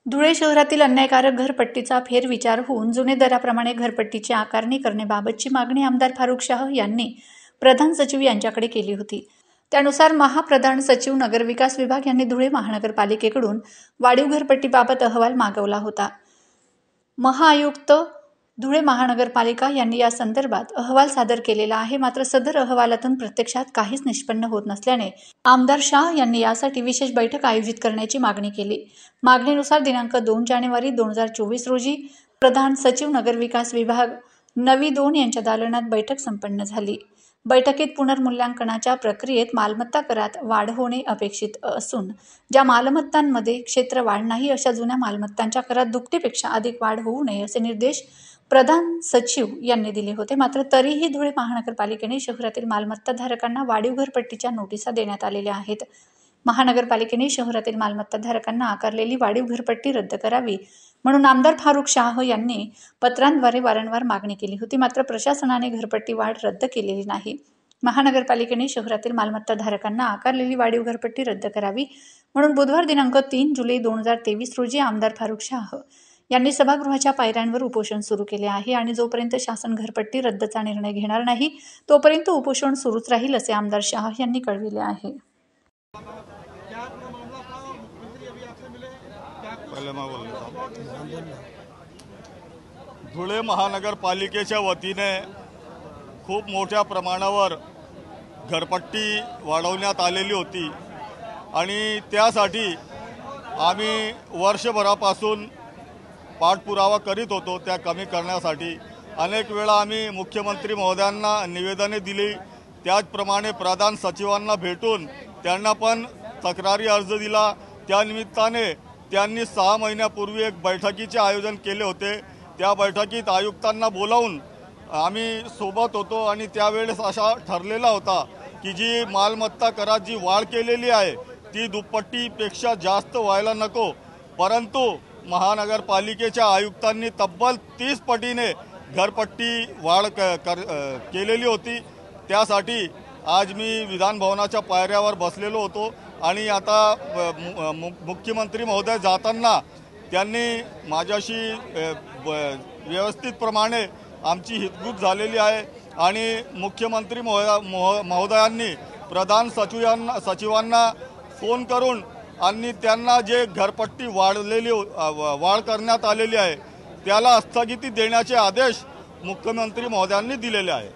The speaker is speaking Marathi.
धुळे शहरातील अन्यायकारक घरपट्टीचा फेरविचार होऊन जुने दराप्रमाणे घरपट्टीची आकारणी करण्याबाबतची मागणी आमदार फारुख शाह यांनी प्रधान सचिव यांच्याकडे केली होती। त्यानुसार महाप्रधान सचिव नगरविकास विभाग यांनी धुळे महानगरपालिकेकडून वाढीव घरपट्टीबाबत अहवाल मागवला होता। महाआयुक्त धुळे महानगरपालिका यांनी या संदर्भात अहवाल सादर केलेला आहे। मात्र सदर अहवालातून प्रत्यक्षात काहीच निष्पन्न होत नसल्याने आमदार शाह यांनी यासाठी विशेष बैठक आयोजित करण्याची मागणी केली। मागणीनुसार दिनांक 2 जानेवारी 2024 रोजी प्रधान सचिव नगरविकास विभाग नवी 2 यांच्या दालनात बैठक संपन्न झाली। बैठकीत पुनर्मूल्यांकनाच्या प्रक्रियेत मालमत्ता करात वाढ होणे अपेक्षित असून ज्या मालमत्तांमध्ये क्षेत्र वाढ नाही अशा जुन्या मालमत्तांच्या करात दुपटीपेक्षा अधिक वाढ होऊ नये असे निर्देश प्रधान सचिव यांनी दिले होते। मात्र तरीही धुळे महानगरपालिकेने शहरातील मालमत्ताधारकांना वाढीव घरपट्टीच्या नोटिसा देण्यात आलेल्या आहेत। महानगरपालिकेने शहरातील मालमत्ताधारकांना आकारलेली वाढीव घरपट्टी रद्द करावी म्हणून आमदार फारुख शाह यांनी पत्रांद्वारे वारंवार मागणी केली होती। मात्र प्रशासनाने घरपट्टी वाढ रद्द केलेली नाही। महानगरपालिकेने शहरातील मालमत्ताधारकांना आकारलेली वाढीव घरपट्टी रद्द करावी म्हणून बुधवार दिनांक 3 जुलै 2023 रोजी आमदार फारुख शाह यांनी सभागृहाच्या पायऱ्यांवर उपोषण सुरू केले आहे आणि जोपर्यंत शासन घरपट्टी रद्दचा निर्णय घेणार नाही तोपर्यंत उपोषण सुरूच राहील असे आमदार शाह यांनी कळविले आहे। धुळे महानगरपालिकेच्या वतीने खूप मोठ्या प्रमाणावर घरपट्टी वाढवण्यात आलेली होती आणि त्यासाठी आम्ही वर्षभरापासून पाठपुरावा करीत होतो। त्या कमी करण्यासाठी अनेक वेळा आम्ही मुख्यमंत्री महोदयांना निवेदने दिली, त्याचप्रमाणे प्रधान सचिवांना भेटून त्यांना पण तक्रारी अर्ज दिला। त्या निमित्ताने त्यांनी 6 महिन्यापूर्वी एक बैठकीचे आयोजन केले होते। त्या बैठकीत आयुक्तांना बोलावून आम्ही सोबत होतो आणि त्यावेळेस असा ठरलेला होता की जी मालमत्ता करात जी वाढ केलेली आहे ती दुप्पटीपेक्षा जास्त व्हायला नको, परंतु महानगरपालिकेच्या आयुक्तांनी तब्बल 30 पटीने घरपट्टी वाढ केलेली होती। त्यासाठी आज मी विधानभवनाच्या पायऱ्यावर बसलेलो होतो आणि आता मुख्यमंत्री महोदय जाताना त्यांनी माझ्याशी व्यवस्थितप्रमाणे आमची हितगुज झालेली आहे आणि मुख्यमंत्री महोदयांनी प्रधान सचिवांना फोन करून आणि त्यांना जे घरपट्टी वाढ करण्यात आलेली आहे त्याला स्थगिती देण्याचे आदेश मुख्यमंत्री महोदयांनी दिलेले आहे।